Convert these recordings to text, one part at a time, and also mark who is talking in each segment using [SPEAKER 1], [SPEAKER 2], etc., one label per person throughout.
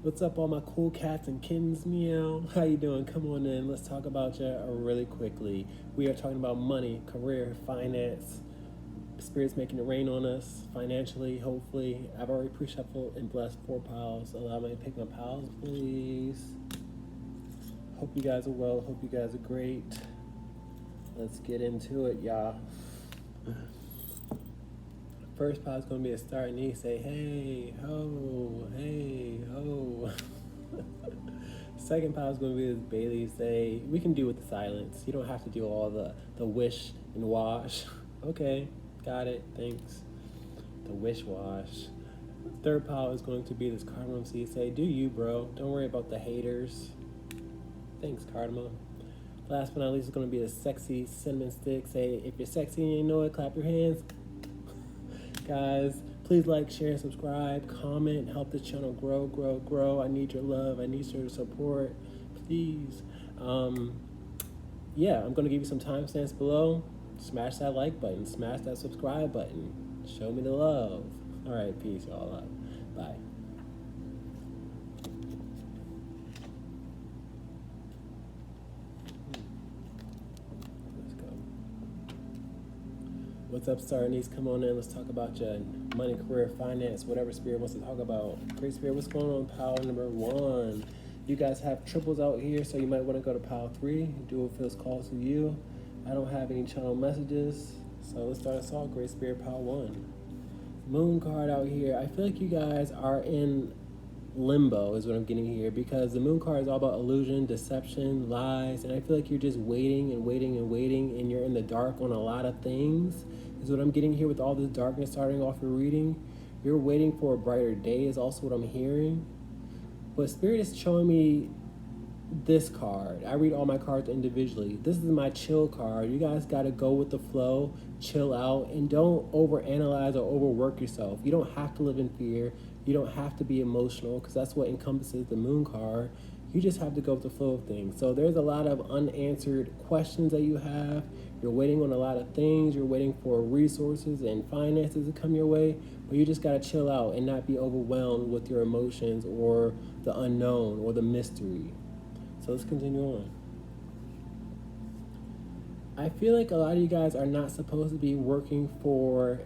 [SPEAKER 1] What's up, all my cool cats and kittens? Meow. How you doing? Come on in. Let's talk about you really quickly. We are talking about money, career, finance. Spirit's making it rain on us financially, hopefully. I've already pre-shuffled and blessed 4 piles. Allow me to pick my piles, please. Hope you guys are well. Hope you guys are great. Let's get into it, y'all. First pile is going to be a start, and he say, hey, ho, hey, ho. Second pile is going to be this Bailey say, we can do with the silence. You don't have to do all the wish and wash. Okay, got it, thanks. The wish wash. Third pile is going to be this cardamom seed say, do you, bro. Don't worry about the haters. Thanks, cardamom. Last but not least is going to be a sexy cinnamon stick. Say, if you're sexy and you know it, clap your hands. Guys, please like, share, subscribe, comment, help the channel grow. I need your love. I need your support, please. Yeah, I'm going to give you some timestamps below. Smash that like button. Smash that subscribe button. Show me the love. All right, peace, y'all. Bye. What's up, Star Anise? Come on in. Let's talk about your money, career, finance, whatever Spirit wants to talk about. Great Spirit, what's going on? Pile number 1. You guys have triples out here, so you might want to go to pile 3. Do what feels called to you. I don't have any channel messages, so let's start us off. Great Spirit, pile 1. Moon card out here. I feel like you guys are in limbo is what I'm getting here, because the moon card is all about illusion, deception, lies, and I feel like you're just waiting and you're in the dark on a lot of things is what I'm getting here with all this darkness starting off your reading. You're waiting for a brighter day is also what I'm hearing. But Spirit is showing me this card. I read all my cards individually. This is my chill card. You guys got to go with the flow, chill out, and don't overanalyze or overwork yourself. You don't have to live in fear. You don't have to be emotional, because that's what encompasses the moon card. You just have to go with the flow of things. So there's a lot of unanswered questions that you have. You're waiting on a lot of things. You're waiting for resources and finances to come your way, but you just got to chill out and not be overwhelmed with your emotions or the unknown or the mystery. So let's continue on. I feel like a lot of you guys are not supposed to be working for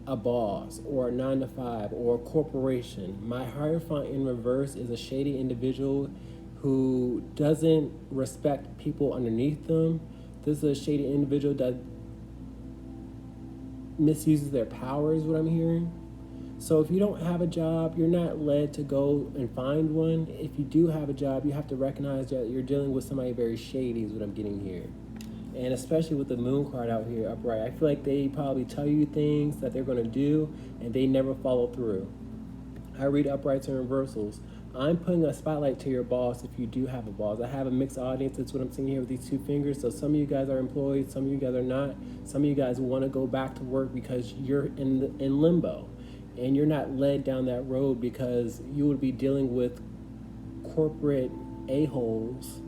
[SPEAKER 1] a boss or a 9 to 5 or a corporation. My Hierophant in reverse is a shady individual who doesn't respect people underneath them. This is a shady individual that misuses their power is what I'm hearing. So if you don't have a job, you're not led to go and find one. If you do have a job, you have to recognize that you're dealing with somebody very shady is what I'm getting here. And especially with the moon card out here upright, I feel like they probably tell you things that they're going to do and they never follow through. I read uprights and reversals. I'm putting a spotlight to your boss if you do have a boss. I have a mixed audience. That's what I'm seeing here with these 2 fingers. So some of you guys are employed, some of you guys are not. Some of you guys want to go back to work because you're in limbo. And you're not led down that road because you would be dealing with corporate a-holes,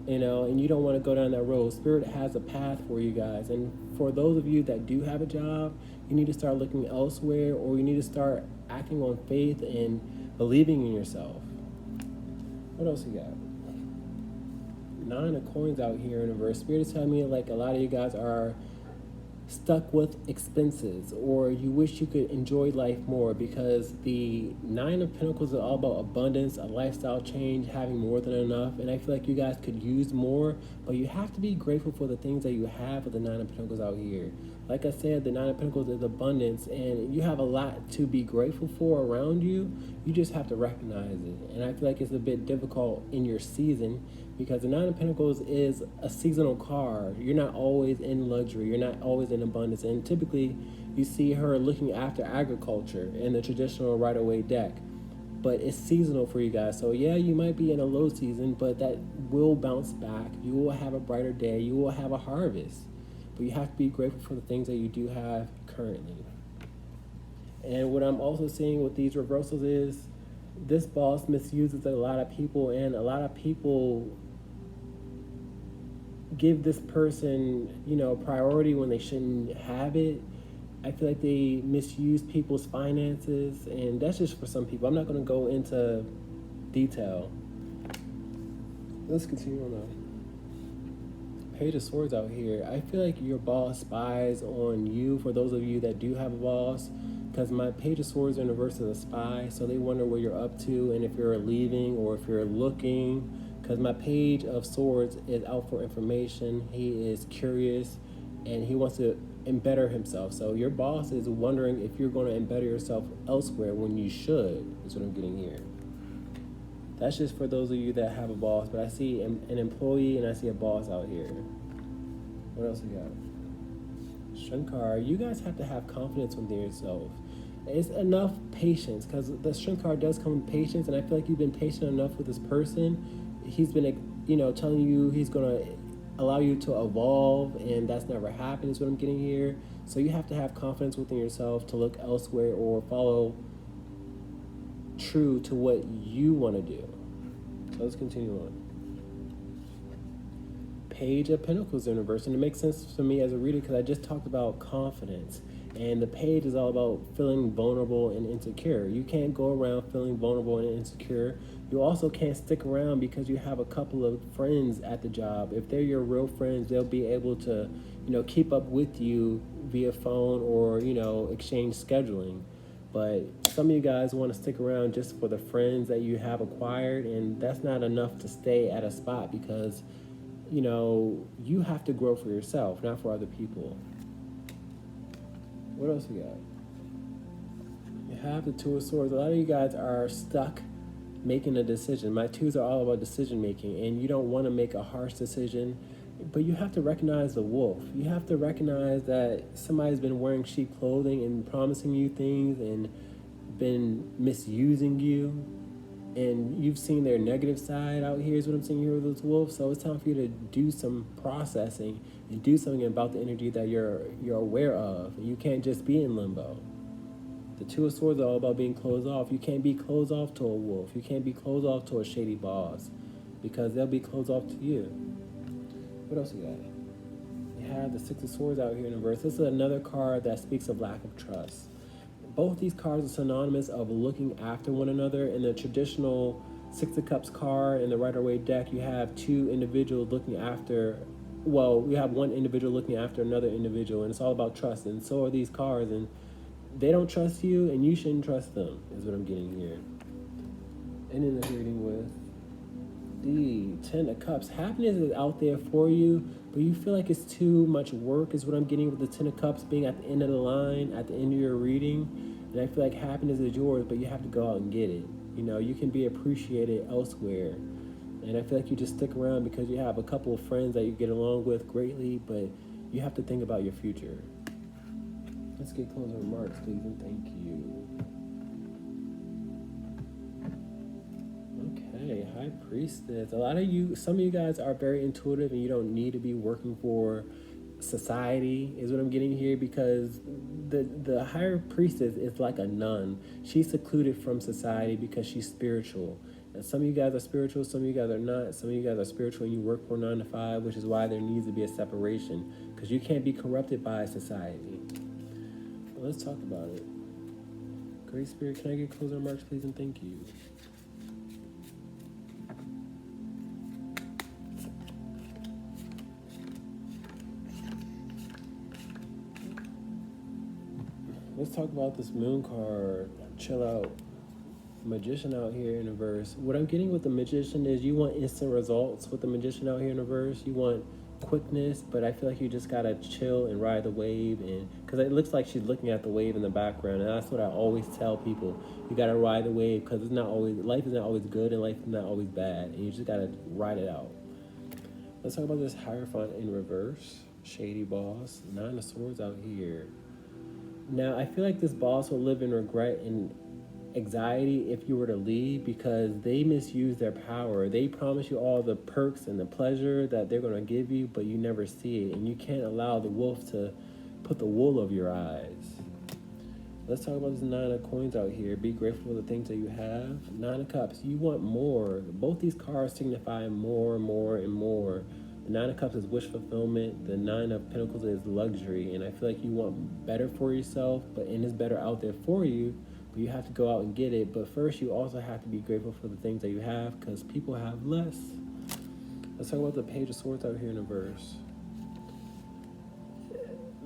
[SPEAKER 1] and you don't want to go down that road. Spirit has a path for you guys. And for those of you that do have a job, you need to start looking elsewhere, or you need to start acting on faith and believing in yourself. What else you got? 9 of coins out here in reverse. Spirit is telling me like a lot of you guys are stuck with expenses, or you wish you could enjoy life more, because the 9 of Pentacles is all about abundance, a lifestyle change, having more than enough. And I feel like you guys could use more, but you have to be grateful for the things that you have with the 9 of Pentacles out here. Like I said, the 9 of Pentacles is abundance, and you have a lot to be grateful for around you. You just have to recognize it. And I feel like it's a bit difficult in your season, because the 9 of Pentacles is a seasonal card. You're not always in luxury. You're not always in abundance. And typically, you see her looking after agriculture in the traditional Rider-Waite deck. But it's seasonal for you guys. So yeah, you might be in a low season, but that will bounce back. You will have a brighter day. You will have a harvest. But you have to be grateful for the things that you do have currently. And what I'm also seeing with these reversals is this boss misuses a lot of people, and a lot of people give this person, priority when they shouldn't have it. I feel like they misuse people's finances, and that's just for some people. I'm not going to go into detail. Let's continue on now. Page of Swords out here. I feel like your boss spies on you, for those of you that do have a boss, because my Page of Swords are in reverse of the spy, so they wonder where you're up to and if you're leaving or if you're looking, because my Page of Swords is out for information. He is curious and he wants to better himself. So your boss is wondering if you're going to better yourself elsewhere when you should, is what I'm getting here. That's just for those of you that have a boss, but I see an employee and I see a boss out here. What else we got? Strength card. You guys have to have confidence within yourself. It's enough patience, because the strength card does come with patience, and I feel like you've been patient enough with this person. He's been, telling you he's going to allow you to evolve, and that's never happened is what I'm getting here. So you have to have confidence within yourself to look elsewhere or follow true to what you want to do. So let's continue on. Page of Pentacles in reverse, and it makes sense to me as a reader because I just talked about confidence, and the page is all about feeling vulnerable and insecure. You can't go around feeling vulnerable and insecure. You also can't stick around because you have a couple of friends at the job. If they're your real friends, they'll be able to, keep up with you via phone or, exchange scheduling. But some of you guys want to stick around just for the friends that you have acquired, and that's not enough to stay at a spot because, you have to grow for yourself, not for other people. What else we got? You have the Two of Swords. A lot of you guys are stuck making a decision. My twos are all about decision making, and you don't want to make a harsh decision, but you have to recognize the wolf. You have to recognize that somebody's been wearing sheep clothing and promising you things and been misusing you, and you've seen their negative side out here is what I'm seeing here with those wolves. So it's time for you to do some processing and do something about the energy that you're aware of. You can't just be in limbo. The Two of Swords are all about being closed off. You can't be closed off to a wolf. You can't be closed off to a shady boss because they'll be closed off to you. What else you got? You have the Six of Swords out here in reverse. This is another card that speaks of lack of trust. Both these cards are synonymous of looking after one another. In the traditional Six of Cups card in the Rider-Waite deck, you have two individuals looking after, you have one individual looking after another individual, and it's all about trust, and so are these cards, and they don't trust you, and you shouldn't trust them, is what I'm getting here. And in the reading with the Ten of Cups, happiness is out there for you, but you feel like it's too much work, is what I'm getting with the Ten of Cups being at the end of the line, at the end of your reading. And I feel like happiness is yours, but you have to go out and get it. You can be appreciated elsewhere. And I feel like you just stick around because you have a couple of friends that you get along with greatly, but you have to think about your future. Let's get closing remarks, please, and thank you. Okay, High Priestess. Some of you guys are very intuitive and you don't need to be working for society, is what I'm getting here, because the Higher Priestess is like a nun. She's secluded from society because she's spiritual. And some of you guys are spiritual, some of you guys are not. Some of you guys are spiritual and you work for 9 to 5, which is why there needs to be a separation, because you can't be corrupted by society. Well, let's talk about it. Great Spirit, can I get closing remarks, please, and thank you. Let's talk about this Moon card. Chill out. Magician out here in the verse. What I'm getting with the Magician is you want instant results with the Magician out here in the verse. You want quickness, but I feel like you just gotta chill and ride the wave, and because it looks like she's looking at the wave in the background, and that's what I always tell people. You gotta ride the wave because life is not always good and life is not always bad, and you just gotta ride it out. Let's talk about this Hierophant in reverse. Shady boss. 9 of Swords out here. Now, I feel like this boss will live in regret and anxiety if you were to leave because they misuse their power. They promise you all the perks and the pleasure that they're going to give you, but you never see it, and you can't allow the wolf to put the wool over your eyes. Let's talk about this 9 of Coins out here. Be grateful for the things that you have. 9 of Cups. You want more. Both these cards signify more, more, and more. The Nine of Cups is wish fulfillment. The Nine of Pentacles is luxury. And I feel like you want better for yourself, and it's better out there for you, but you have to go out and get it. But first, you also have to be grateful for the things that you have, because people have less. Let's talk about the Page of Swords out here in reverse.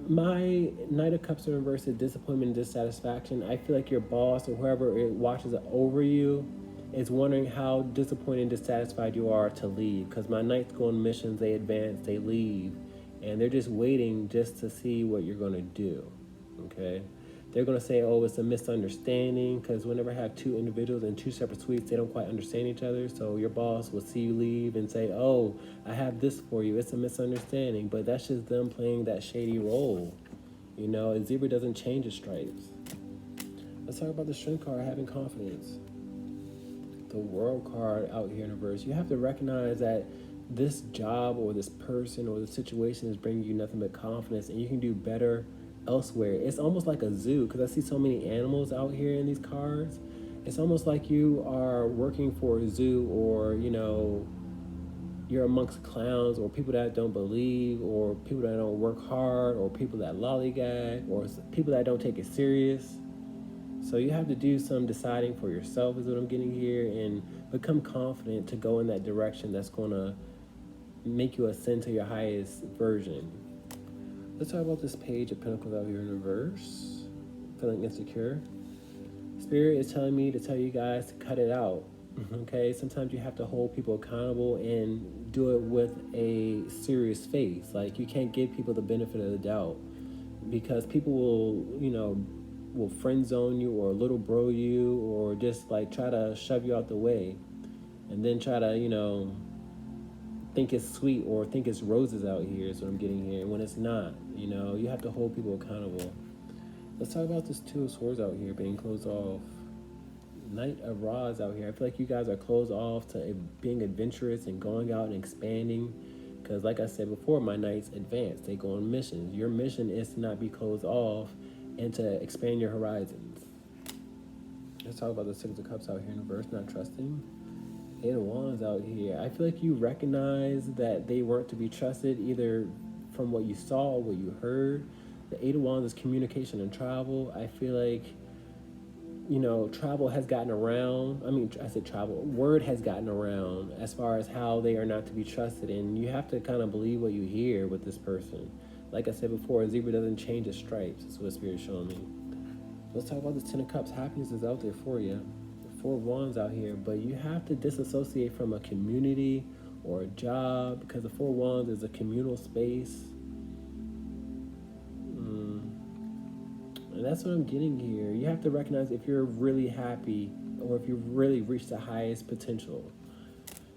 [SPEAKER 1] My Knight of Cups in reverse is disappointment and dissatisfaction. I feel like your boss or whoever it watches over you is wondering how disappointed and dissatisfied you are to leave. Because my Knights go on missions, they advance, they leave, and they're just waiting just to see what you're going to do. Okay? They're going to say, oh, it's a misunderstanding, because whenever I have two individuals in two separate suites, they don't quite understand each other. So your boss will see you leave and say, oh, I have this for you. It's a misunderstanding. But that's just them playing that shady role. You know, a zebra doesn't change its stripes. Let's talk about the Strength card, having confidence. The World card out here in reverse. You have to recognize that this job or this person or the situation is bringing you nothing but confidence, and you can do better elsewhere. It's almost like a zoo, because I see so many animals out here in these cards. It's almost like you are working for a zoo, or you know, you're amongst clowns or people that don't believe, or people that don't work hard, or people that lollygag, or people that don't take it serious. So you have to do some deciding for yourself, is what I'm getting here, and become confident to go in that direction that's going to make you ascend to your highest version. Let's talk about this Page of Pentacles out here in reverse. Feeling insecure. Spirit is telling me to tell you guys to cut it out. Okay? Sometimes you have to hold people accountable and do it with a serious face. Like, you can't give people the benefit of the doubt, because people will, you know, will friend zone you or little bro you, or just like try to shove you out the way, and then try to, you know, think it's sweet or think it's roses out here is what I'm getting here, when it's not. You know, you have to hold people accountable. Let's talk about this Two of Swords out here being closed off. Knight of Rods out here. I feel like you guys are closed off to being adventurous and going out and expanding, because like I said before, my Knights advance. They go on missions. Your mission is to not be closed off and to expand your horizons. Let's talk about the Six of Cups out here in reverse, not trusting. Eight of Wands out here. I feel like you recognize that they weren't to be trusted, either from what you saw or what you heard. The Eight of Wands is communication and travel. I feel like, you know, travel has gotten around. I mean, I said travel. Word has gotten around as far as how they are not to be trusted. And you have to kind of believe what you hear with this person. Like I said before, a zebra doesn't change its stripes. That's what Spirit's showing me. Let's talk about this Ten of Cups. Happiness is out there for you. Four of Wands out here, but you have to disassociate from a community or a job, because the Four of Wands is a communal space. And that's what I'm getting here. You have to recognize if you're really happy or if you've really reached the highest potential.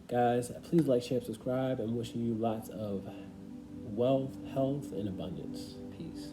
[SPEAKER 1] Guys, please like, share, subscribe. I'm wishing you lots of wealth, health, and abundance. Peace.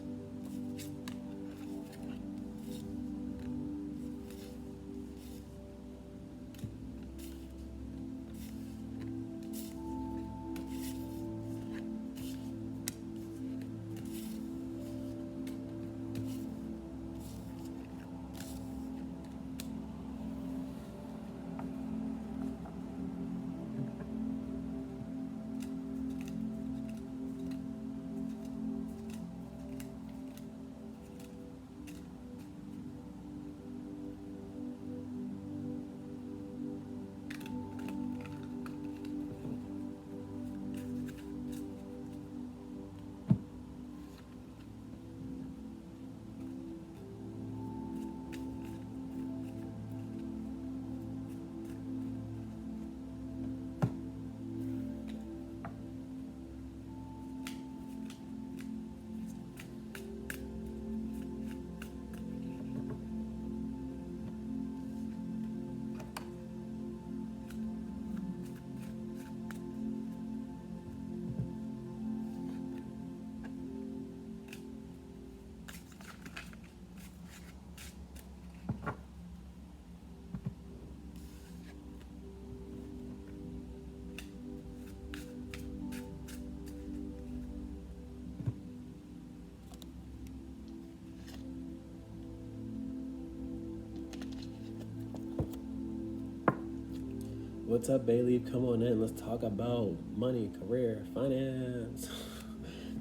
[SPEAKER 1] What's up, Bailey? Come on in. Let's talk about money, career, finance.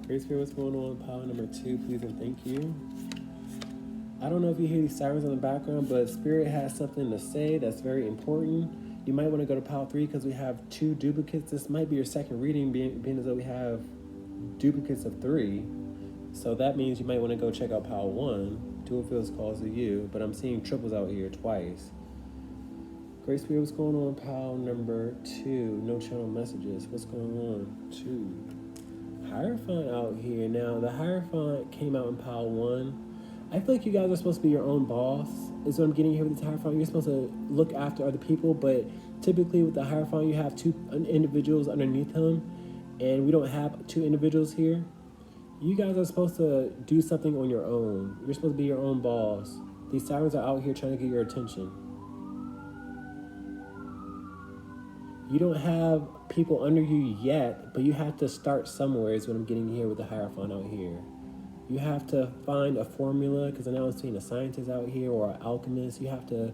[SPEAKER 1] Great Spirit, what's going on? Pile number 2, please and thank you. I don't know if you hear these sirens in the background, but Spirit has something to say that's very important. You might want to go to pile 3 because we have 2 duplicates. This might be your second reading, being as though we have duplicates of 3. So that means you might want to go check out pile 1. Dual feels calls to you, but I'm seeing triples out here twice. Great Spirit, what's going on? Pile number 2, no channel messages. What's going on? 2. Hierophant out here. Now, the Hierophant came out in pile 1. I feel like you guys are supposed to be your own boss, is what I'm getting here with the Hierophant. You're supposed to look after other people, but typically with the Hierophant, you have 2 individuals underneath him, and we don't have 2 individuals here. You guys are supposed to do something on your own. You're supposed to be your own boss. These sirens are out here trying to get your attention. You don't have people under you yet, but you have to start somewhere is what I'm getting here with the Hierophant out here. You have to find a formula, because I know I'm seeing a scientist out here or an alchemist. You have to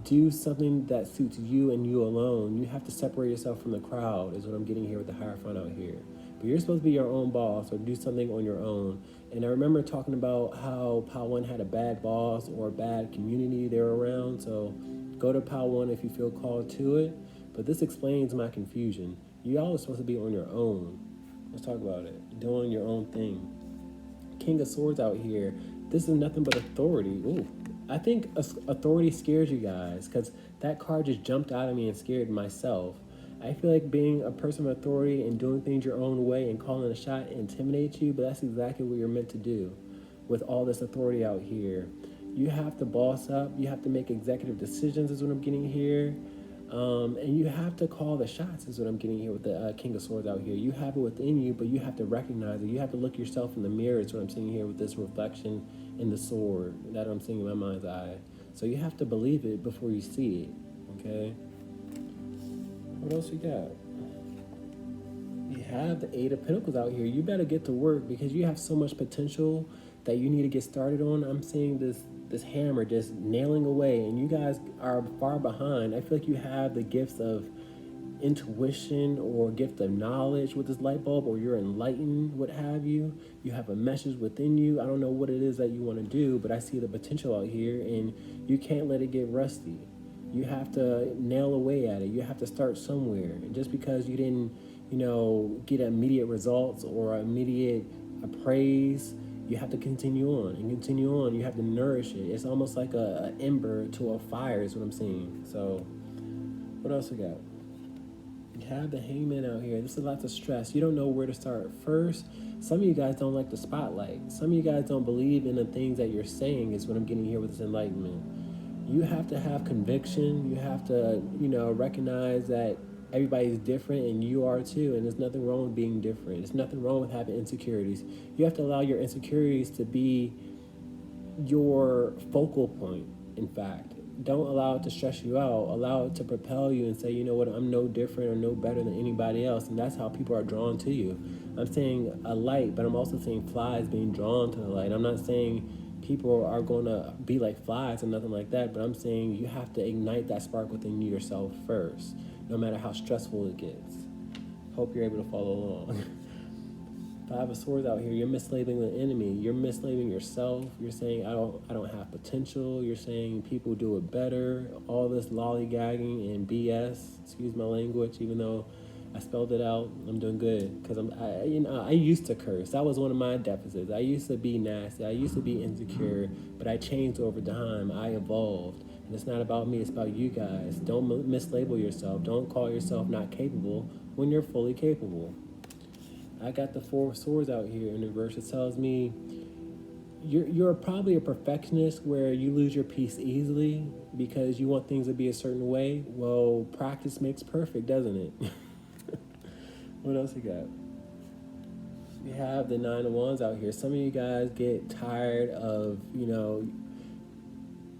[SPEAKER 1] do something that suits you and you alone. You have to separate yourself from the crowd is what I'm getting here with the Hierophant out here. But you're supposed to be your own boss or do something on your own. And I remember talking about how Pile 1 had a bad boss or a bad community they were around. So go to Pile 1 if you feel called to it. But this explains my confusion. Y'all are supposed to be on your own. Let's talk about it. Doing your own thing. King of Swords out here. This is nothing but authority. Ooh. I think authority scares you guys because that card just jumped out at me and scared myself. I feel like being a person of authority and doing things your own way and calling a shot intimidates you, but that's exactly what you're meant to do with all this authority out here. You have to boss up. You have to make executive decisions is what I'm getting here. And you have to call the shots is what I'm getting here with the King of Swords out here. You have it within you, but you have to recognize it. You have to look yourself in the mirror is what I'm seeing here with this reflection in the sword that I'm seeing in my mind's eye. So you have to believe it before you see it, okay? What else we got? You have the 8 of Pentacles out here. You better get to work because you have so much potential that you need to get started on. I'm seeing this hammer just nailing away, and you guys are far behind. I feel like you have the gifts of intuition or gift of knowledge with this light bulb, or you're enlightened, what have you. You have a message within you. I don't know what it is that you want to do, but I see the potential out here, and you can't let it get rusty. You have to nail away at it. You have to start somewhere. And just because you didn't, get immediate results or immediate praise, you have to continue on and continue on. You have to nourish it. It's almost like an ember to a fire is what I'm seeing. So what else we got? You have the Hangman out here. This is lots of stress. You don't know where to start first. Some of you guys don't like the spotlight. Some of you guys don't believe in the things that you're saying is what I'm getting here with this enlightenment. You have to have conviction. You have to, recognize that everybody's different and you are too, and there's nothing wrong with being different. There's nothing wrong with having insecurities. You have to allow your insecurities to be your focal point, in fact. Don't allow it to stress you out. Allow it to propel you and say, you know what, I'm no different or no better than anybody else, and that's how people are drawn to you. I'm saying a light, but I'm also saying flies being drawn to the light. I'm not saying people are going to be like flies or nothing like that, but I'm saying you have to ignite that spark within yourself first, no matter how stressful it gets. Hope you're able to follow along. 5 of Swords out here. You're mislabeling the enemy. You're mislabeling yourself. You're saying I don't have potential. You're saying people do it better. All this lollygagging and BS. Excuse my language, even though I spelled it out. I'm doing good because I used to curse. That was one of my deficits. I used to be nasty. I used to be insecure, but I changed over time. I evolved. And it's not about me, it's about you guys. Don't mislabel yourself. Don't call yourself not capable when you're fully capable. I got the 4 of Swords out here in reverse. It tells me you're probably a perfectionist where you lose your peace easily because you want things to be a certain way. Well, practice makes perfect, doesn't it? What else you got? We have the 9 of Wands out here. Some of you guys get tired of,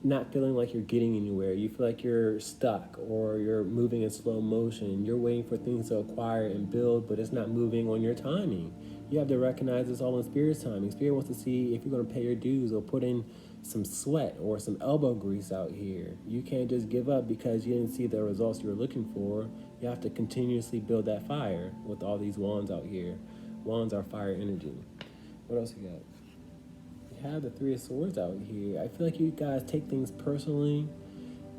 [SPEAKER 1] not feeling like you're getting anywhere. You feel like you're stuck or you're moving in slow motion. You're waiting for things to acquire and build, but it's not moving on your timing. You have to recognize it's all in Spirit's timing. Spirit wants to see if you're going to pay your dues or put in some sweat or some elbow grease out here. You can't just give up because you didn't see the results you were looking for. You have to continuously build that fire with all these wands out here. Wands are fire energy. What else you got? You have the Three of Swords out here. I feel like you guys take things personally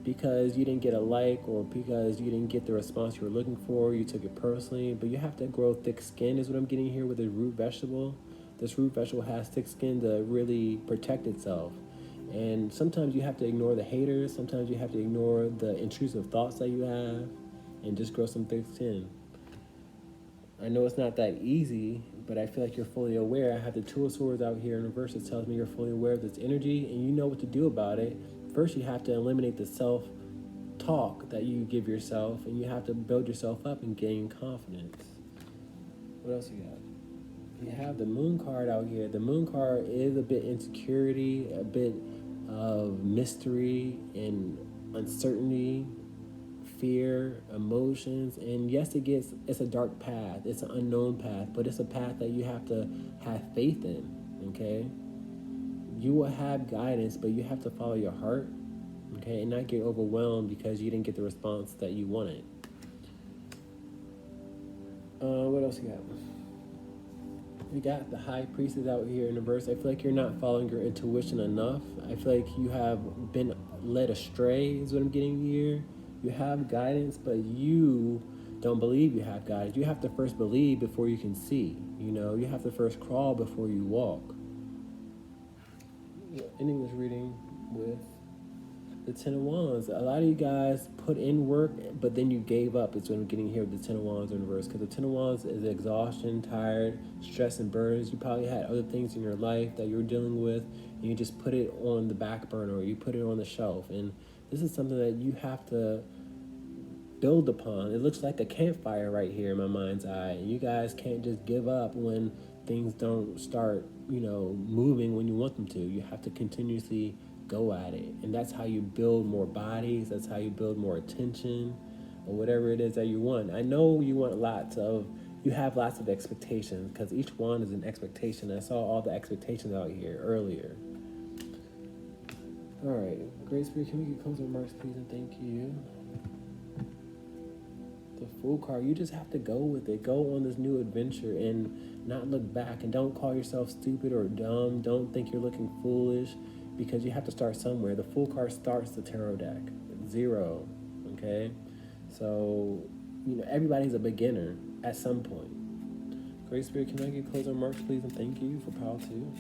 [SPEAKER 1] because you didn't get a like or because you didn't get the response you were looking for. You took it personally, but you have to grow thick skin is what I'm getting here with the root vegetable. This root vegetable has thick skin to really protect itself. And sometimes you have to ignore the haters. Sometimes you have to ignore the intrusive thoughts that you have and just grow some thick skin. I know it's not that easy, but I feel like you're fully aware. I have the Two of Swords out here in reverse that tells me you're fully aware of this energy and you know what to do about it. First, you have to eliminate the self-talk that you give yourself, and you have to build yourself up and gain confidence. What else you got? You have the Moon card out here. The Moon card is a bit insecurity, a bit of mystery and uncertainty, fear, emotions, and yes, it's a dark path. It's an unknown path, but it's a path that you have to have faith in, okay? You will have guidance, but you have to follow your heart, okay, and not get overwhelmed because you didn't get the response that you wanted. What else you got? We got the High Priestess out here in the verse. I feel like you're not following your intuition enough. I feel like you have been led astray is what I'm getting here. You have guidance, but you don't believe you have guidance. You have to first believe before you can see. You know, you have to first crawl before you walk. Ending this reading with the Ten of Wands. A lot of you guys put in work, but then you gave up. It's what I'm getting here with the Ten of Wands in reverse. Because the Ten of Wands is exhaustion, tired, stress, and burdens. You probably had other things in your life that you were dealing with, and you just put it on the back burner, or you put it on the shelf. And this is something that you have to build upon. It looks like a campfire right here in my mind's eye. And you guys can't just give up when things don't start, moving when you want them to. You have to continuously go at it. And that's how you build more bodies. That's how you build more attention or whatever it is that you want. I know you have lots of expectations because each one is an expectation. I saw all the expectations out here earlier. All right, Great Spirit, can we get closing remarks, please, and thank you. The Fool card, you just have to go with it. Go on this new adventure and not look back. And don't call yourself stupid or dumb. Don't think you're looking foolish because you have to start somewhere. The Fool card starts the tarot deck. 0, okay? So, everybody's a beginner at some point. Great Spirit, can I get closing remarks, please, and thank you for pile 2.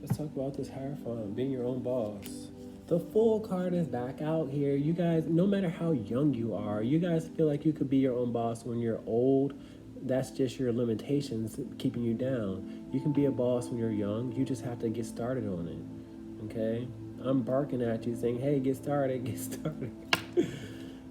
[SPEAKER 1] Let's talk about this Hierophant, being your own boss. The Fool card is back out here. You guys, no matter how young you are, you guys feel like you could be your own boss when you're old. That's just your limitations keeping you down. You can be a boss when you're young. You just have to get started on it, okay? I'm barking at you saying, hey, get started, get started.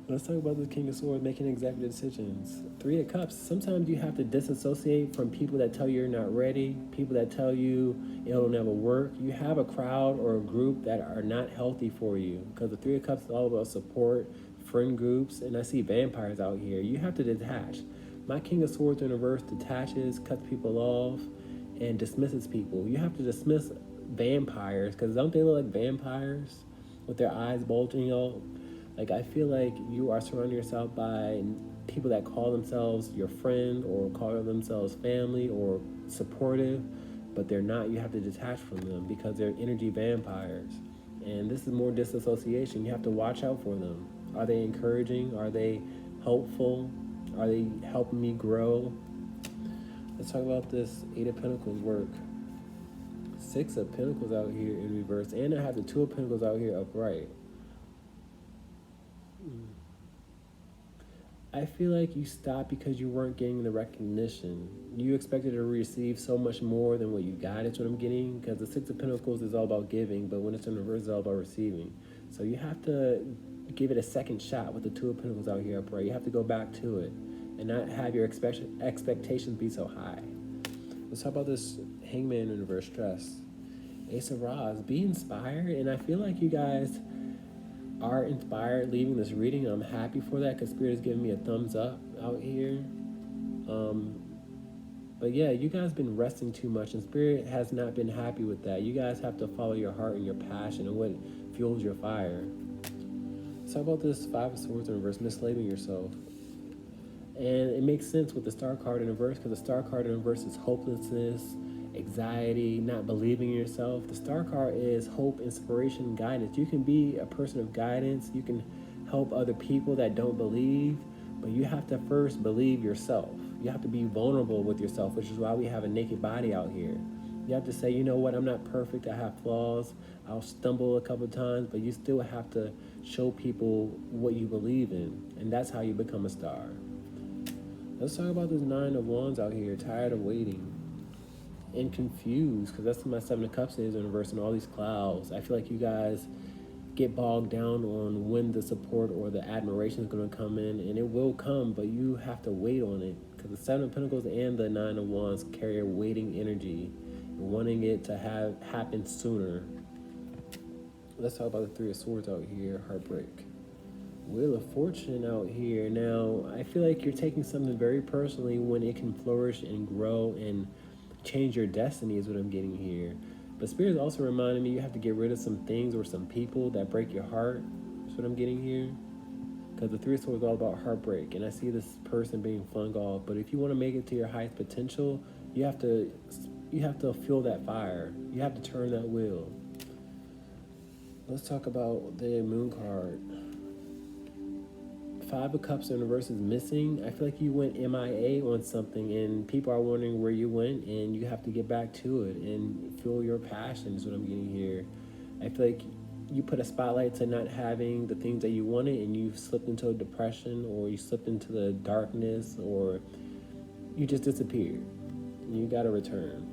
[SPEAKER 1] Let's talk about the King of Swords, making executive decisions. 3 of Cups, sometimes you have to disassociate from people that tell you you're not ready, people that tell you it'll never work. You have a crowd or a group that are not healthy for you because the 3 of Cups is all about support, friend groups, and I see vampires out here. You have to detach. My King of Swords in reverse detaches, cuts people off, and dismisses people. You have to dismiss vampires because don't they look like vampires with their eyes bulging out? Like, I feel like you are surrounding yourself by people that call themselves your friend or call themselves family or supportive, but they're not. You have to detach from them because they're energy vampires. And this is more disassociation. You have to watch out for them. Are they encouraging? Are they helpful? Are they helping me grow? Let's talk about this 8 of Pentacles work. 6 of Pentacles out here in reverse. And I have the 2 of Pentacles out here upright. I feel like you stopped because you weren't getting the recognition. You expected to receive so much more than what you got. It's what I'm getting, because the 6 of Pentacles is all about giving, but when it's in reverse, it's all about receiving. So you have to give it a second shot with the 2 of Pentacles out here upright. You have to go back to it and not have your expectations be so high. Let's talk about this Hangman in reverse, stress. Ace of Rods, be inspired, and I feel like you guys are inspired leaving this reading. I'm happy for that because Spirit is giving me a thumbs up. out here. But yeah, you guys been resting too much, and Spirit has not been happy with that. You guys have to follow your heart and your passion and what fuels your fire. Let's talk about this Five of Swords in reverse, mislabeling yourself. And it makes sense with the Star card in reverse, because the Star card in reverse is hopelessness, anxiety, not believing in yourself. The Star card is hope, inspiration, guidance. You can be a person of guidance. You can help other people that don't believe, but you have to first believe yourself. You have to be vulnerable with yourself, which is why we have a naked body out here. You have to say, you know what, I'm not perfect, I have flaws, I'll stumble a couple times, but you still have to show people what you believe in, and that's how you become a star. Let's talk about this Nine of Wands out here, tired of waiting and confused, because that's what my Seven of Cups is in reverse and all these clouds. I feel like you guys get bogged down on when the support or the admiration is going to come in, and it will come, but you have to wait on it, because the Seven of Pentacles and the Nine of Wands carry a waiting energy, wanting it to happen sooner. Let's talk about the Three of Swords out here, heartbreak. Wheel of Fortune out here. Now, I feel like you're taking something very personally when it can flourish and grow and change your destiny is what I'm getting here. But Spirit is also reminding me you have to get rid of some things or some people that break your heart. That's what I'm getting here. Because the Three of Swords is all about heartbreak, and I see this person being flung off. But if you want to make it to your highest potential, you have to feel that fire. You have to turn that wheel. Let's talk about the Moon card. Five of Cups in reverse is missing. I feel like you went MIA on something, and people are wondering where you went, and you have to get back to it and feel your passion is what I'm getting here. I feel like you put a spotlight to not having the things that you wanted, and you slipped into a depression, or you slipped into the darkness, or you just disappeared. You gotta return.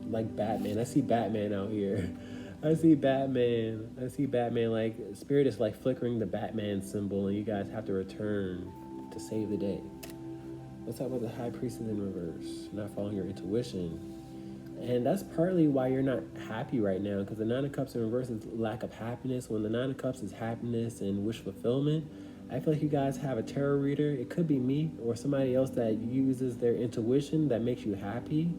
[SPEAKER 1] Like Batman. I see Batman out here. I see Batman, like Spirit is like flickering the Batman symbol, and you guys have to return to save the day. Let's talk about the High Priestess in reverse, not following your intuition. And that's partly why you're not happy right now, because the Nine of Cups in reverse is lack of happiness. When the Nine of Cups is happiness and wish fulfillment, I feel like you guys have a tarot reader. It could be me or somebody else that uses their intuition that makes you happy.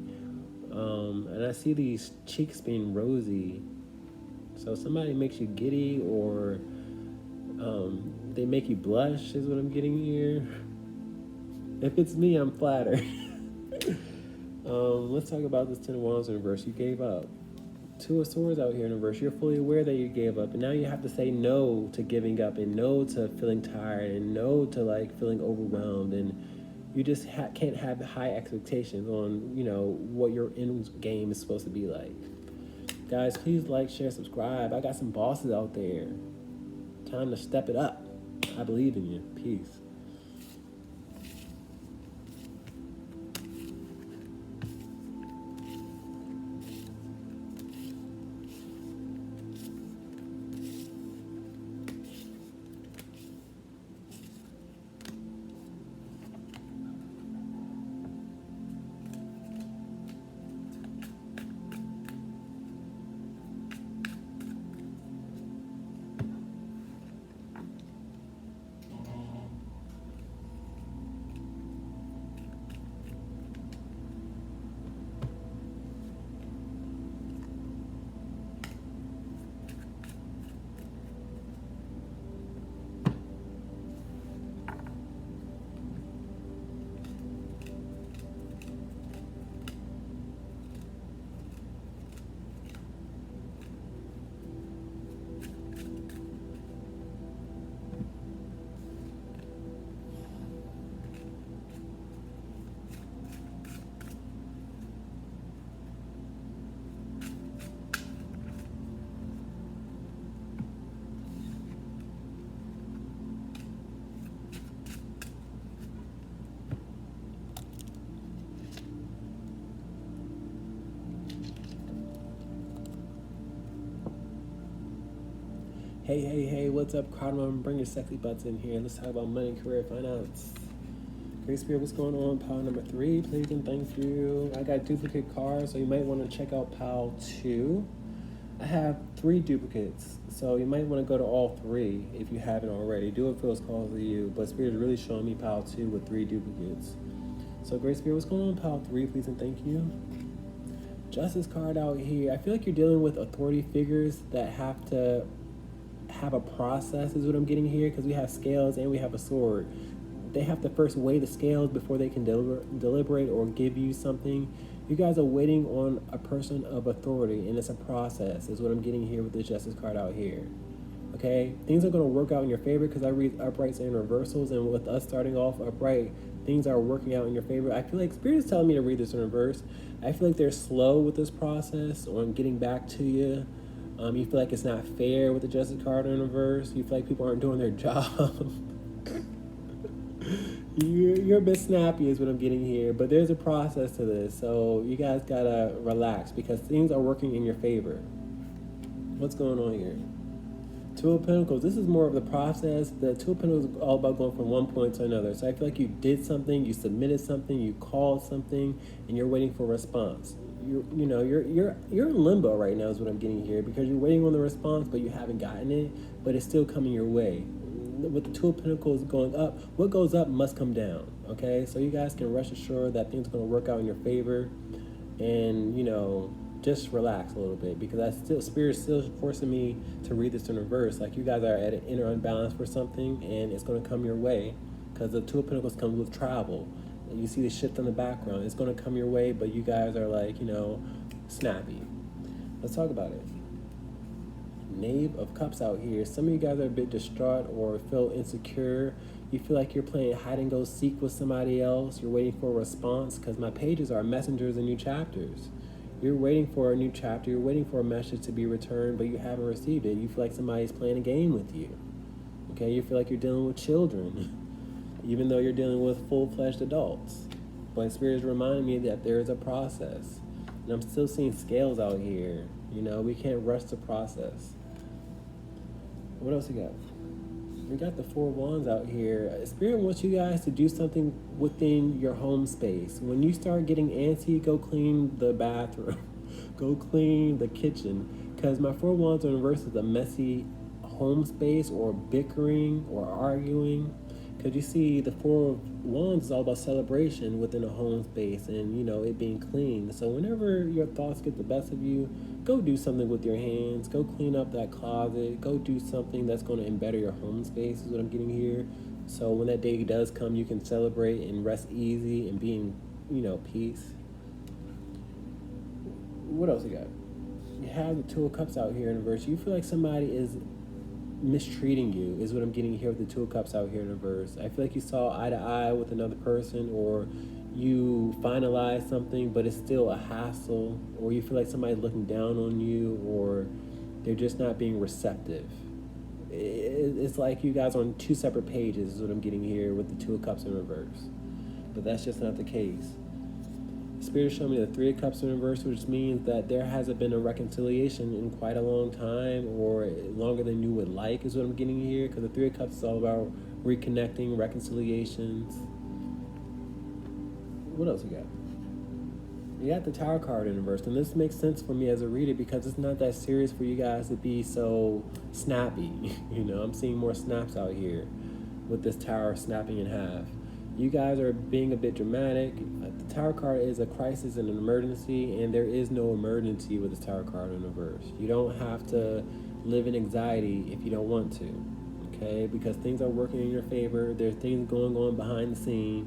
[SPEAKER 1] And I see these cheeks being rosy. So somebody makes you giddy, or they make you blush is what I'm getting here. If it's me, I'm flattered. Let's talk about this Ten of Wands in reverse. You gave up. Two of Swords out here in reverse. You're fully aware that you gave up, and now you have to say no to giving up, and no to feeling tired, and no to like feeling overwhelmed, and you just can't have high expectations on what your end game is supposed to be like. Guys, please like, share, subscribe. I got some bosses out there. Time to step it up. I believe in you. Peace. Hey, what's up, CARDAMOM? Bring your sexy butts in here. Let's talk about money, career, finance. Great Spirit, what's going on? Pile number 3, please and thank you. I got duplicate cards, so you might want to check out pile 2. I have 3 duplicates, so you might want to go to all 3 if you haven't already. Do what feels called to you, but Spirit is really showing me pile 2 with 3 duplicates. So Great Spirit, what's going on pile 3, please and thank you. Justice card out here. I feel like you're dealing with authority figures that have to have a process is what I'm getting here, because we have scales and we have a sword. They have to first weigh the scales before they can deliberate or give you something. You guys are waiting on a person of authority, and it's a process is what I'm getting here with the Justice card out here. Okay, things are going to work out in your favor because I read uprights and reversals, and with us starting off upright, things are working out in your favor. I feel like Spirit is telling me to read this in reverse. I feel like they're slow with this process on getting back to you. You feel like it's not fair with the Justice card in reverse. You feel like people aren't doing their job. You're a bit snappy is what I'm getting here, but there's a process to this, so you guys gotta relax because things are working in your favor. What's going on here? 2 of Pentacles, this is more of the process. The 2 of Pentacles is all about going from one point to another. So I feel like you did something, you submitted something, you called something, and you're waiting for a response. You're in limbo right now is what I'm getting here, because you're waiting on the response, but you haven't gotten it, but it's still coming your way. With the 2 of Pentacles going up, what goes up must come down, okay? So you guys can rest assured that things are going to work out in your favor, and, just relax a little bit, because Spirit's still forcing me to read this in reverse. Like you guys are at an inner unbalance for something, and it's going to come your way, because the 2 of Pentacles comes with travel. And you see the shift in the background. It's going to come your way, but you guys are like, snappy. Let's talk about it. Knave of Cups out here. Some of you guys are a bit distraught or feel insecure. You feel like you're playing hide and go seek with somebody else. You're waiting for a response, because my pages are messengers and new chapters. You're waiting for a new chapter. You're waiting for a message to be returned, but you haven't received it. You feel like somebody's playing a game with you. Okay, you feel like you're dealing with children, even though you're dealing with full-fledged adults. But Spirit is reminding me that there is a process. And I'm still seeing scales out here. We can't rush the process. What else we got? We got the 4 of Wands out here. Spirit wants you guys to do something within your home space. When you start getting antsy, go clean the bathroom. Go clean the kitchen. Because my 4 of Wands in reverse is a messy home space, or bickering or arguing. Because you see, the 4 of Wands is all about celebration within a home space and, it being clean. So whenever your thoughts get the best of you, go do something with your hands. Go clean up that closet. Go do something that's going to better your home space is what I'm getting here. So when that day does come, you can celebrate and rest easy and be in, peace. What else you got? You have the 2 of Cups out here in reverse. You feel like somebody is mistreating you is what I'm getting here with the 2 of Cups out here in reverse. I feel like you saw eye to eye with another person, or you finalized something, but it's still a hassle, or you feel like somebody's looking down on you, or they're just not being receptive. It's like you guys are on 2 separate pages is what I'm getting here with the 2 of Cups in reverse. But that's just not the case. Spirit showed me the 3 of Cups in reverse, which means that there hasn't been a reconciliation in quite a long time, or longer than you would like is what I'm getting here, because the 3 of Cups is all about reconnecting, reconciliations. What else we got? You got the Tower card in reverse, and this makes sense for me as a reader because it's not that serious for you guys to be so snappy. I'm seeing more snaps out here with this Tower snapping in half. You guys are being a bit dramatic. The Tower card is a crisis and an emergency, and there is no emergency with the Tower card in reverse. You don't have to live in anxiety if you don't want to, okay? Because things are working in your favor. There's things going on behind the scene,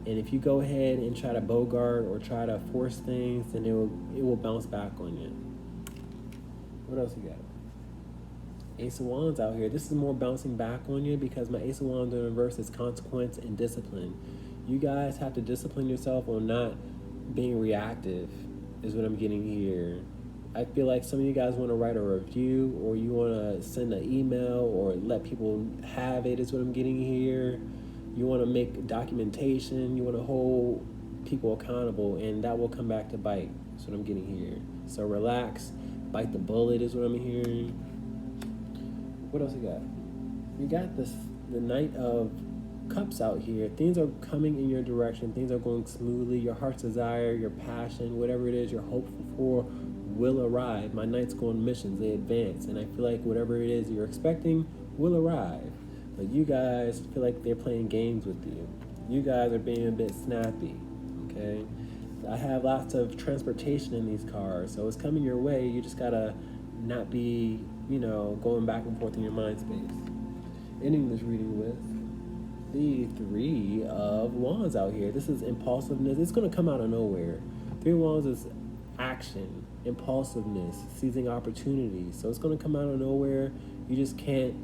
[SPEAKER 1] and if you go ahead and try to bogart or try to force things, then it will bounce back on you. What else you got? Ace of Wands out here. This is more bouncing back on you because my Ace of Wands in reverse is consequence and discipline. You guys have to discipline yourself on not being reactive is what I'm getting here. I feel like some of you guys want to write a review, or you want to send an email or let people have it is what I'm getting here. You want to make documentation. You want to hold people accountable, and that will come back to bite. That's what I'm getting here. So relax, bite the bullet is what I'm hearing. What else you got? You got the Knight of Cups out here. Things are coming in your direction. Things are going smoothly. Your heart's desire, your passion, whatever it is you're hopeful for will arrive. My knights go on missions, they advance, and I feel like whatever it is you're expecting will arrive. But you guys feel like they're playing games with you. You guys are being a bit snappy, okay? I have lots of transportation in these cards, so it's coming your way. You just gotta not be, going back and forth in your mind space. Ending this reading with the Three of Wands out here. This is impulsiveness. It's gonna come out of nowhere. Three of Wands is action, impulsiveness, seizing opportunities. So it's gonna come out of nowhere. You just can't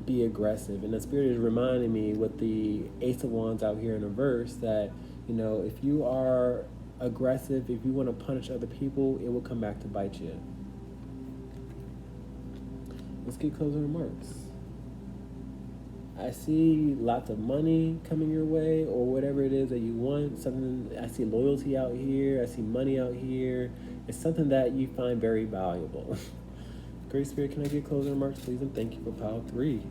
[SPEAKER 1] be aggressive. And the Spirit is reminding me with the Ace of Wands out here in reverse that, if you are aggressive, if you want to punish other people, it will come back to bite you. Let's get closing remarks. I see lots of money coming your way, or whatever it is that you want. Something, I see loyalty out here. I see money out here. It's something that you find very valuable. Great Spirit, can I get closing remarks, please? And thank you for pile 3.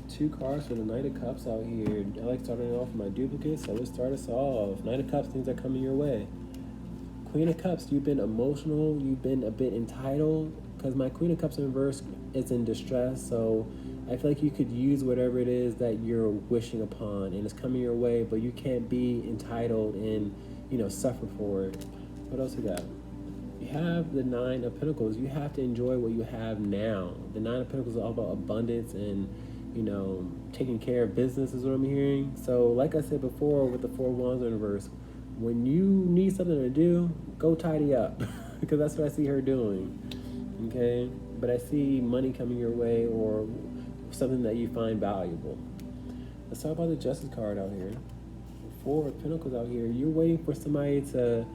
[SPEAKER 1] Two cards for the Knight of Cups out here. I like starting off with my duplicates, so let's start us off. Knight of Cups, things are coming your way. Queen of Cups, you've been emotional, you've been a bit entitled, because my Queen of Cups in reverse is in distress, so I feel like you could use whatever it is that you're wishing upon, and it's coming your way, but you can't be entitled and, suffer for it. What else we got? You have the Nine of Pentacles. You have to enjoy what you have now. The Nine of Pentacles is all about abundance and, taking care of business is what I'm hearing. So like I said before with the Four of Wands in reverse, when you need something to do, go tidy up because that's what I see her doing, okay? But I see money coming your way or something that you find valuable. Let's talk about the Justice card out here. Four of Pentacles out here. You're waiting for somebody to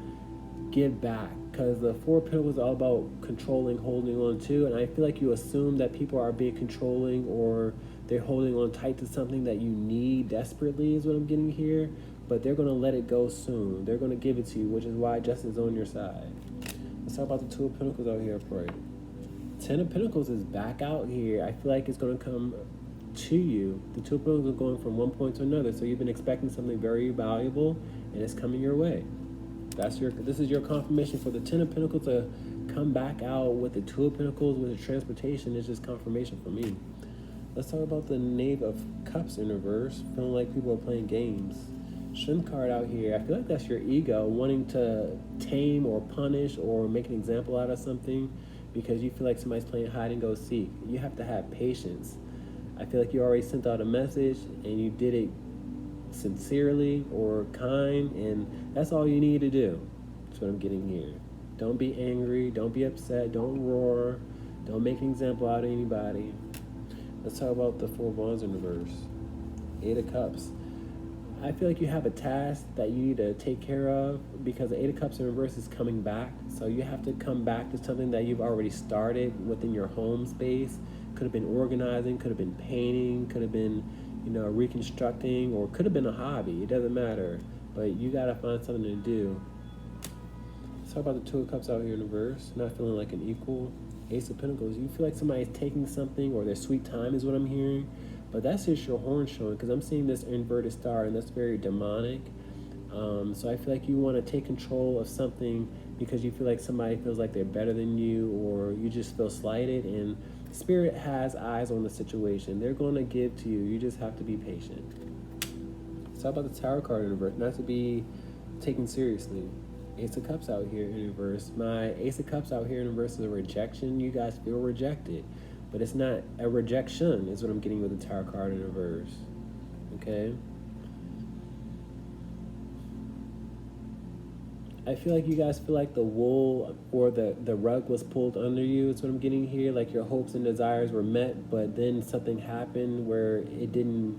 [SPEAKER 1] give back because the Four of Pentacles is all about controlling, holding on to, and I feel like you assume that people are being controlling or they're holding on tight to something that you need desperately is what I'm getting here, but they're going to let it go soon. They're going to give it to you, which is why Justice is on your side. Let's talk about the Two of Pentacles out here for you. 10 of Pentacles is back out here. I feel like it's going to come to you. The Two of Pentacles are going from one point to another, so you've been expecting something very valuable, and it's coming your way. This is your confirmation for the 10 of Pentacles to come back out with the Two of Pentacles with the transportation. It's just confirmation for me. Let's talk about the Knave of Cups in reverse. Feeling like people are playing games. Strength card out here. I feel like that's your ego wanting to tame or punish or make an example out of something because you feel like somebody's playing hide and go seek. You have to have patience. I feel like you already sent out a message and you did it sincerely or kind, and that's all you need to do. That's what I'm getting here. Don't be angry. Don't be upset. Don't roar. Don't make an example out of anybody. Let's talk about the Four of Wands in reverse. Eight of Cups. I feel like you have a task that you need to take care of because the Eight of Cups in reverse is coming back. So you have to come back to something that you've already started within your home space. Could have been organizing, could have been painting, could have been, reconstructing, or could have been a hobby. It doesn't matter. But you got to find something to do. Let's talk about the Two of Cups out here in reverse. Not feeling like an equal. Ace of Pentacles. You feel like somebody's taking something or their sweet time is what I'm hearing. But that's just your horn showing because I'm seeing this inverted star and that's very demonic. So I feel like you want to take control of something because you feel like somebody feels like they're better than you or you just feel slighted, and Spirit has eyes on the situation. They're going to give to you. You just have to be patient. Let's talk about the Tower card in reverse. Not to be taken seriously. Ace of Cups out here in reverse. My Ace of Cups out here in reverse is a rejection. You guys feel rejected. But it's not a rejection is what I'm getting with the Tower card in reverse. Okay? I feel like you guys feel like the wool or the rug was pulled under you. It's what I'm getting here. Like your hopes and desires were met, but then something happened where it didn't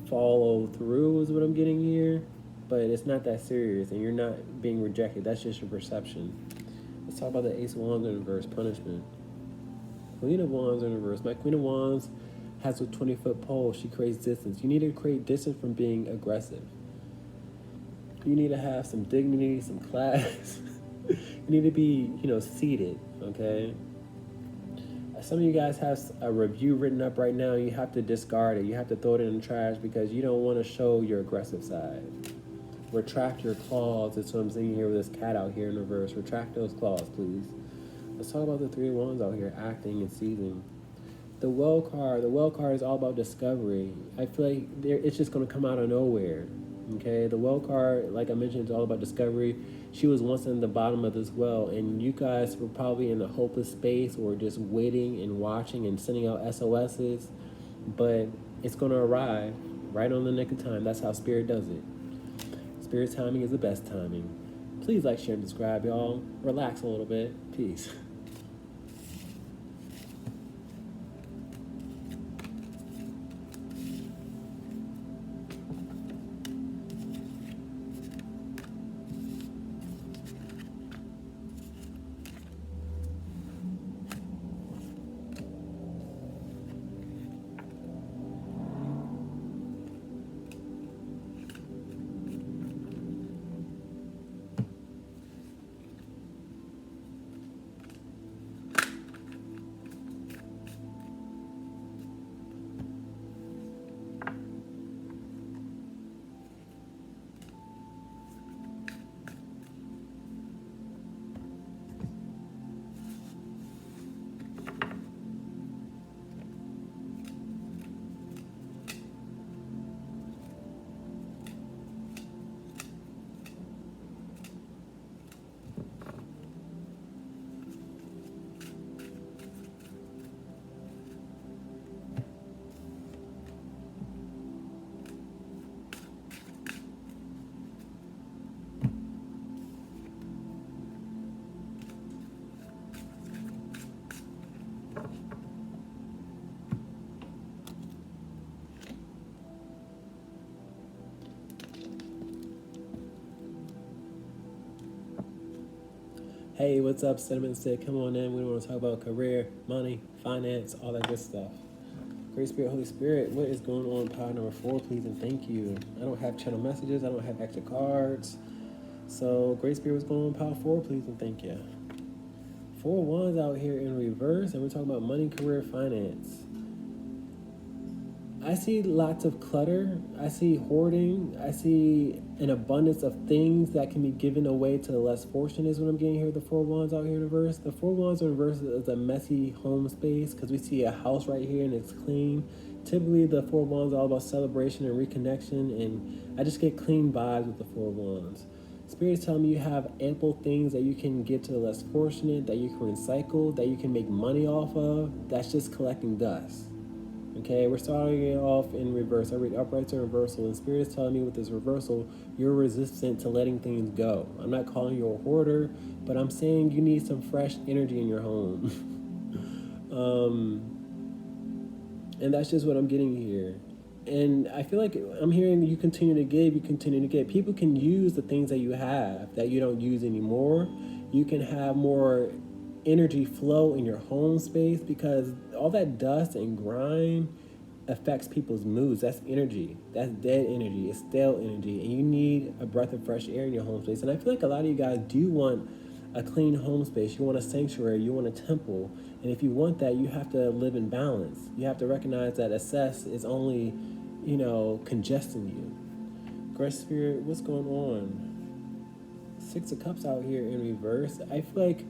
[SPEAKER 1] follow through is what I'm getting here. But it's not that serious, and you're not being rejected. That's just your perception. Let's talk about the Ace of Wands in reverse, punishment. Queen of Wands in reverse. My Queen of Wands has a 20-foot pole. She creates distance. You need to create distance from being aggressive. You need to have some dignity, some class. You need to be, seated, okay? Some of you guys have a review written up right now. You have to discard it. You have to throw it in the trash because you don't want to show your aggressive side. Retract your claws. That's what I'm seeing here with this cat out here in reverse. Retract those claws, please. Let's talk about the 3 of Wands out here acting and seizing. The well card. The well card is all about discovery. I feel like it's just going to come out of nowhere. Okay, the well card, like I mentioned, is all about discovery. She was once in the bottom of this well, and you guys were probably in a hopeless space or just waiting and watching and sending out SOSs, but it's going to arrive right on the nick of time. That's how Spirit does it. Spirit timing is the best timing. Please like, share, and subscribe, y'all. Relax a little bit. Peace. Hey, what's up, Cinnamon Stick? Come on in. We want to talk about career, money, finance, all that good stuff. Great Spirit, Holy Spirit, what is going on? Power number 4, please and thank you. I don't have channel messages. I don't have extra cards. So, Great Spirit, what's going on? Power 4, please and thank you. 4 Wands out here in reverse, and we're talking about money, career, finance. I see lots of clutter. I see hoarding. I see an abundance of things that can be given away to the less fortunate is what I'm getting here with the 4 Wands out here in reverse. The 4 Wands in reverse is a messy home space because we see a house right here and it's clean. Typically, the 4 Wands are all about celebration and reconnection, and I just get clean vibes with the 4 Wands. Spirit's telling me you have ample things that you can give to the less fortunate, that you can recycle, that you can make money off of. That's just collecting dust. Okay, we're starting it off in reverse. I read upright to reversal, and Spirit is telling me with this reversal, you're resistant to letting things go. I'm not calling you a hoarder, but I'm saying you need some fresh energy in your home. And that's just what I'm getting here. And I feel like I'm hearing you continue to give, you continue to get. People can use the things that you have that you don't use anymore. You can have more energy flow in your home space because all that dust and grime affects people's moods. That's energy. That's dead energy. It's stale energy. And you need a breath of fresh air in your home space. And I feel like a lot of you guys do want a clean home space. You want a sanctuary. You want a temple. And if you want that, you have to live in balance. You have to recognize that excess is only, congesting you. Great Spirit, what's going on? 6 of Cups out here in reverse. I feel like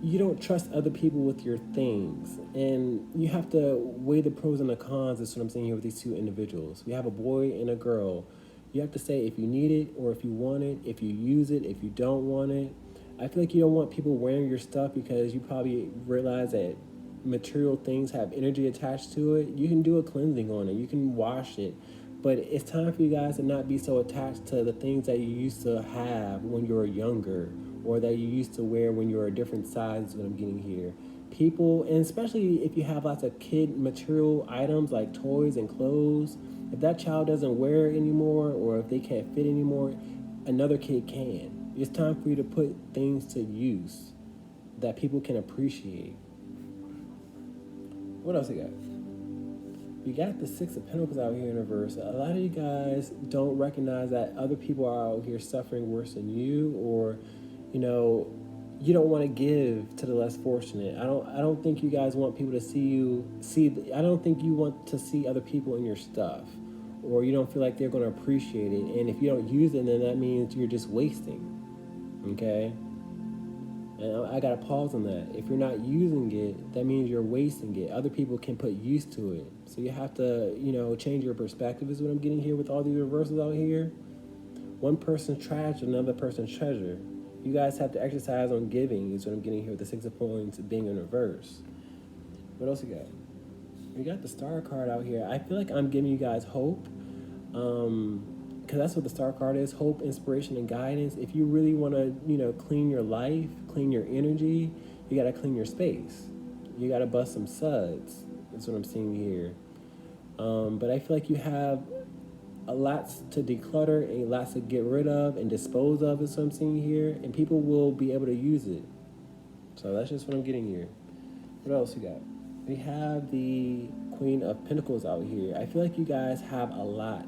[SPEAKER 1] you don't trust other people with your things, and you have to weigh the pros and the cons. That's what I'm saying here with these 2 individuals. We have a boy and a girl. You have to say if you need it or if you want it, if you use it, if you don't want it. I feel like you don't want people wearing your stuff because you probably realize that material things have energy attached to it. You can do a cleansing on it. You can wash it. But it's time for you guys to not be so attached to the things that you used to have when you were younger or that you used to wear when you were a different size is what I'm getting here. People, and especially if you have lots of kid material items like toys and clothes, if that child doesn't wear it anymore or if they can't fit anymore, another kid can. It's time for you to put things to use that people can appreciate. What else we got? We got the 6 of Pentacles out here in reverse. A lot of you guys don't recognize that other people are out here suffering worse than you, or, you don't want to give to the less fortunate. I don't think you guys want people to I don't think you want to see other people in your stuff, or you don't feel like they're going to appreciate it. And if you don't use it, then that means you're just wasting. Okay? And I got to pause on that. If you're not using it, that means you're wasting it. Other people can put use to it. So you have to, change your perspective is what I'm getting here with all these reversals out here. One person's trash, another person's treasure. You guys have to exercise on giving is what I'm getting here with the 6 of points being in reverse. What else you got? We got the star card out here. I feel like I'm giving you guys hope. Because that's what the star card is: hope, inspiration, and guidance. If you really want to, clean your life, clean your energy, you got to clean your space. You got to bust some suds. That's what I'm seeing here. But I feel like you have a lot to declutter and lots to get rid of and dispose of is what I'm seeing here. And people will be able to use it. So that's just what I'm getting here. What else you got? We have the Queen of Pentacles out here. I feel like you guys have a lot.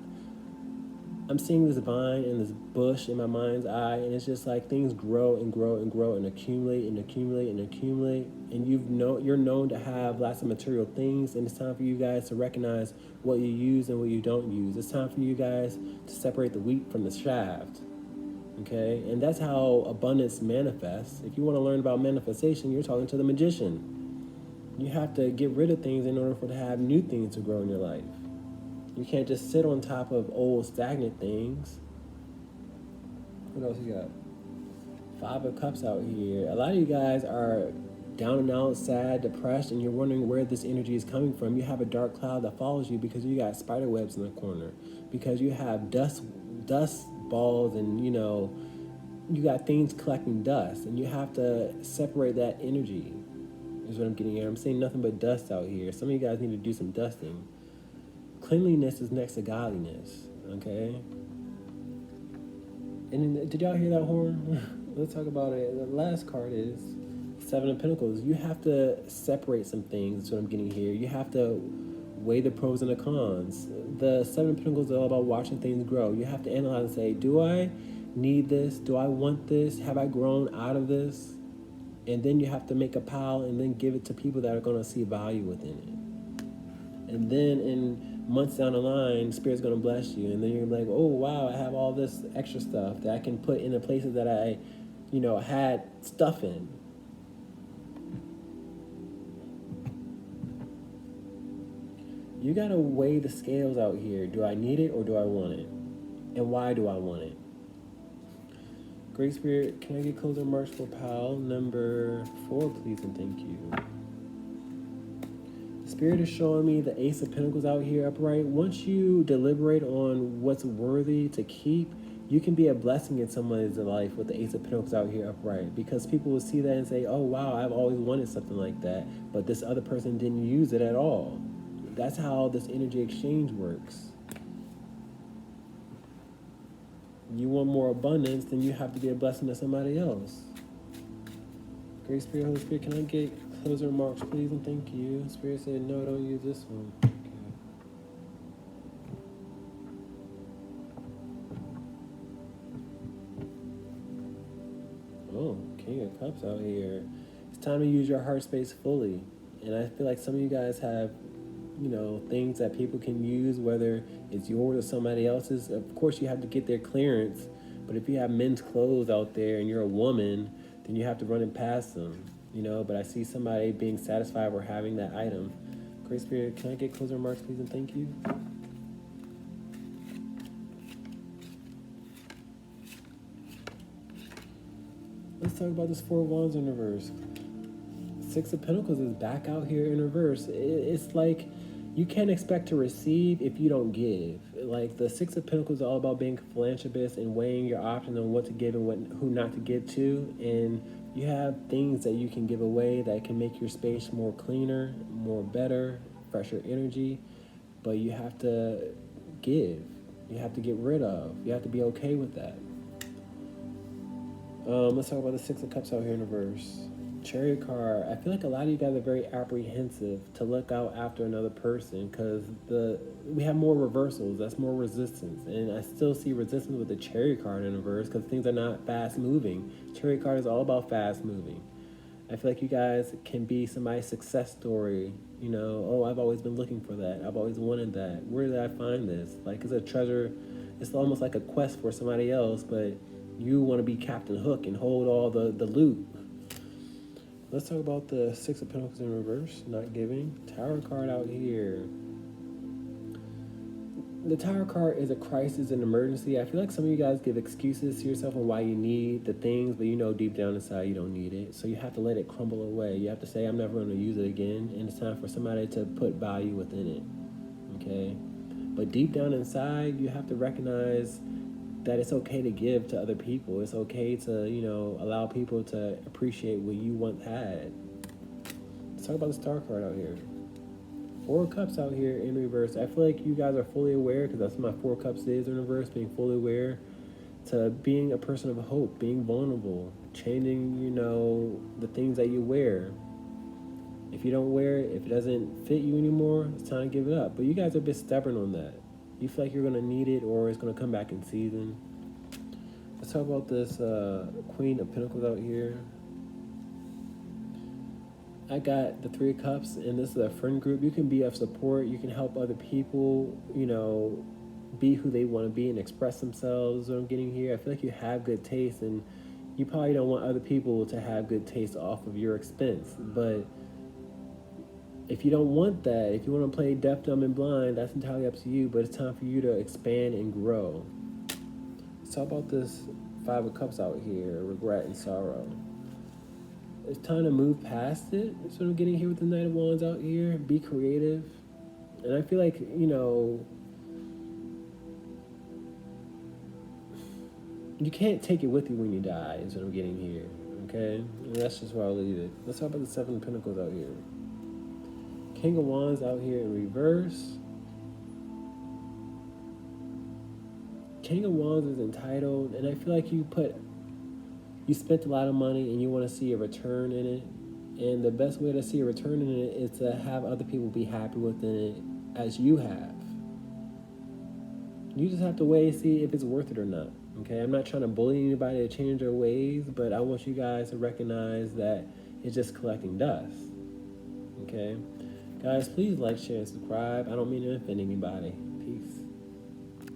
[SPEAKER 1] I'm seeing this vine and this bush in my mind's eye, and it's just like things grow and grow and grow and accumulate and accumulate and accumulate. And you're known to have lots of material things, and it's time for you guys to recognize what you use and what you don't use. It's time for you guys to separate the wheat from the shaft. Okay? And that's how abundance manifests. If you want to learn about manifestation, you're talking to the magician. You have to get rid of things in order to have new things to grow in your life. You can't just sit on top of old stagnant things. What else you got? 5 of Cups out here. A lot of you guys are down and out, sad, depressed, and you're wondering where this energy is coming from. You have a dark cloud that follows you because you got spider webs in the corner. Because you have dust balls and, you got things collecting dust. And you have to separate that energy, is what I'm getting here. I'm seeing nothing but dust out here. Some of you guys need to do some dusting. Cleanliness is next to godliness, okay? And then, did y'all hear that horn? Let's talk about it. The last card is 7 of Pentacles. You have to separate some things, that's what I'm getting here. You have to weigh the pros and the cons. The 7 of Pentacles is all about watching things grow. You have to analyze and say, do I need this? Do I want this? Have I grown out of this? And then you have to make a pile and then give it to people that are going to see value within it. And then in months down the line, Spirit's going to bless you. And then you're like, oh, wow, I have all this extra stuff that I can put in the places that I, had stuff in. You got to weigh the scales out here. Do I need it or do I want it? And why do I want it? Great Spirit, can I get closer marks for pile number 4, please, and thank you. Spirit is showing me the Ace of Pentacles out here upright. Once you deliberate on what's worthy to keep, you can be a blessing in someone's life with the Ace of Pentacles out here upright, because people will see that and say, oh, wow, I've always wanted something like that, but this other person didn't use it at all. That's how this energy exchange works. You want more abundance, then you have to be a blessing to somebody else. Great Spirit, Holy Spirit, can I get closer remarks, please, and thank you. Spirit said, no, don't use this one. Okay. Oh, King of Cups out here. It's time to use your heart space fully. And I feel like some of you guys have, things that people can use, whether it's yours or somebody else's. Of course, you have to get their clearance. But if you have men's clothes out there and you're a woman, then you have to run it past them. But I see somebody being satisfied with having that item. Great Spirit, can I get closer remarks, please, and thank you? Let's talk about this 4 of Wands in reverse. 6 of Pentacles is back out here in reverse. It's like you can't expect to receive if you don't give. Like the 6 of Pentacles is all about being a philanthropist and weighing your options on what to give and who not to give to. And you have things that you can give away that can make your space more cleaner, more better, fresher energy. But you have to give. You have to get rid of. You have to be okay with that. Let's talk about the 6 of Cups out here in reverse. Chariot card. I feel like a lot of you guys are very apprehensive to look out after another person because we have more reversals. That's more resistance, and I still see resistance with the chariot card in reverse because things are not fast moving. Chariot card is all about fast moving. I feel like you guys can be somebody's success story. You know, oh, I've always been looking for that. I've always wanted that. Where did I find this? Like, it's a treasure. It's almost like a quest for somebody else, but you want to be Captain Hook and hold all the loot. Let's talk about the Six of Pentacles in reverse, not giving. Tower card out here. The Tower card is a crisis and emergency. I feel like some of you guys give excuses to yourself on why you need the things, but you know deep down inside you don't need it. So you have to let it crumble away. You have to say, I'm never going to use it again, and it's time for somebody to put value within it, okay? But deep down inside, you have to recognize that it's okay to give to other people. It's okay to, you know, allow people to appreciate what you once had. Let's talk about the Star card out here. Four of Cups out here in reverse. I feel like you guys are fully aware, because that's what my Four of Cups is in reverse, being fully aware to being a person of hope, being vulnerable, changing, you know, the things that you wear. If you don't wear it, if it doesn't fit you anymore, it's time to give it up. But you guys are a bit stubborn on that. You feel like you're going to need it or it's going to come back in season. Let's talk about this Queen of Pentacles out here. I got the Three of Cups, and this is a friend group. You can be of support. You can help other people, you know, be who they want to be and express themselves. What I'm getting here, I feel like you have good taste, and you probably don't want other people to have good taste off of your expense. But if you don't want that, if you want to play deaf, dumb, and blind, that's entirely up to you. But it's time for you to expand and grow. Let's talk about this Five of Cups out here, regret and sorrow. It's time to move past it. That's what I'm getting here with the Knight of Wands out here. Be creative. And I feel like, you know, you can't take it with you when you die, is what I'm getting here. Okay? And that's just where I'll leave it. Let's talk about the Seven of Pentacles out here. King of Wands out here in reverse. King of Wands is entitled, and I feel like you spent a lot of money and you want to see a return in it. And the best way to see a return in it is to have other people be happy within it as you have. You just have to weigh and see if it's worth it or not. Okay, I'm not trying to bully anybody to change their ways, but I want you guys to recognize that it's just collecting dust. Okay? Guys, please like, share, and subscribe. I don't mean to offend anybody.